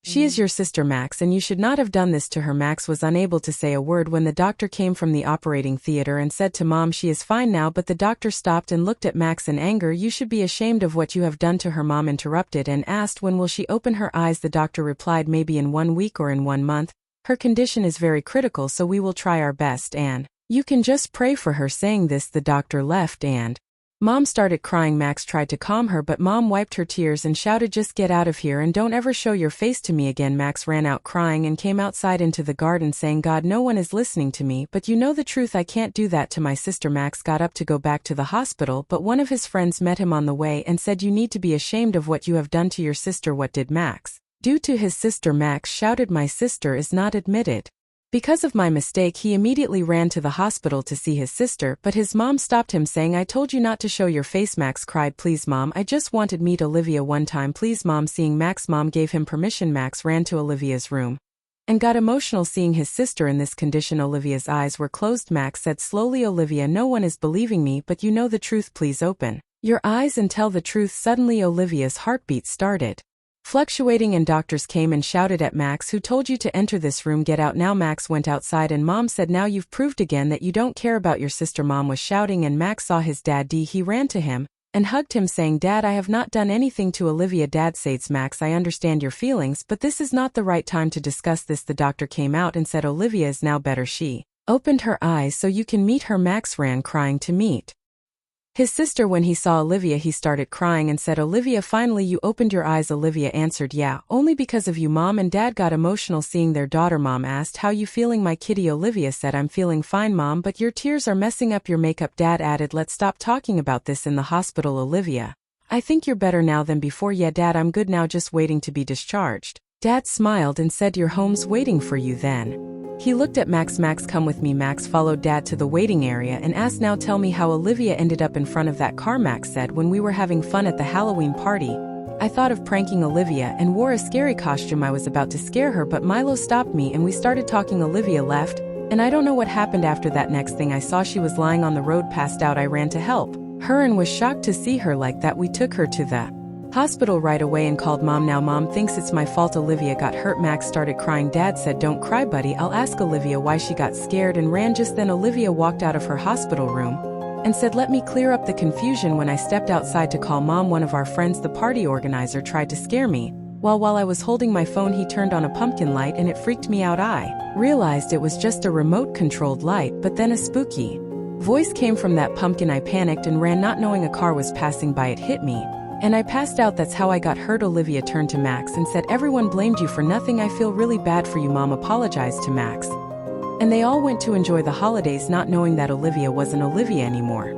She is your sister Max and you should not have done this to her. Max was unable to say a word when the doctor came from the operating theater and said to Mom she is fine now, but the doctor stopped and looked at Max in anger. You should be ashamed of what you have done to her. Mom interrupted and asked when will she open her eyes. The doctor replied maybe in 1 week or in 1 month. Her condition is very critical so we will try our best and you can just pray for her. Saying this the doctor left and Mom started crying. Max tried to calm her but Mom wiped her tears and shouted just get out of here and don't ever show your face to me again. Max ran out crying and came outside into the garden saying God no one is listening to me but you know the truth I can't do that to my sister. Max got up to go back to the hospital but one of his friends met him on the way and said you need to be ashamed of what you have done to your sister. What did Max do to his sister? Max shouted my sister is not admitted. Because of my mistake he immediately ran to the hospital to see his sister but his mom stopped him saying I told you not to show your face. Max cried please mom I just wanted meet Olivia one time please mom. Seeing Max mom gave him permission. Max ran to Olivia's room and got emotional seeing his sister in this condition. Olivia's eyes were closed. Max said slowly Olivia no one is believing me but you know the truth please open your eyes and tell the truth. Suddenly Olivia's heartbeat started fluctuating and doctors came and shouted at Max who told you to enter this room, get out now. Max went outside and Mom said now you've proved again that you don't care about your sister. Mom was shouting and Max saw his dad he ran to him and hugged him saying Dad I have not done anything to Olivia. Dad says Max I understand your feelings but this is not the right time to discuss this. The doctor came out and said Olivia is now better. She opened her eyes so you can meet her. Max ran crying to meet his sister. When he saw Olivia he started crying and said Olivia finally you opened your eyes. Olivia answered yeah only because of you. Mom and Dad got emotional seeing their daughter. Mom asked how you feeling my kitty. Olivia said I'm feeling fine Mom but your tears are messing up your makeup. Dad added let's stop talking about this in the hospital. Olivia I think you're better now than before. Yeah Dad I'm good now just waiting to be discharged. Dad smiled and said your home's waiting for you. Then he looked at Max. Max come with me. Max followed Dad to the waiting area and asked now tell me how Olivia ended up in front of that car. Max said when we were having fun at the Halloween party I thought of pranking Olivia and wore a scary costume. I was about to scare her but Milo stopped me and we started talking. Olivia left and I don't know what happened after that. Next thing I saw she was lying on the road passed out. I ran to help her and was shocked to see her like that. We took her to the hospital right away and called Mom. Now Mom thinks it's my fault Olivia got hurt. Max started crying. Dad said don't cry buddy I'll ask Olivia why she got scared and ran. Just then Olivia walked out of her hospital room and said let me clear up the confusion. When I stepped outside to call Mom one of our friends the party organizer tried to scare me. While I was holding my phone he turned on a pumpkin light and it freaked me out. I realized it was just a remote controlled light but then a spooky voice came from that pumpkin. I panicked and ran not knowing a car was passing by. It hit me and I passed out. That's how I got hurt. Olivia turned to Max and said everyone blamed you for nothing. I feel really bad for you. Mom apologized to Max and they all went to enjoy the holidays not knowing that Olivia wasn't Olivia anymore.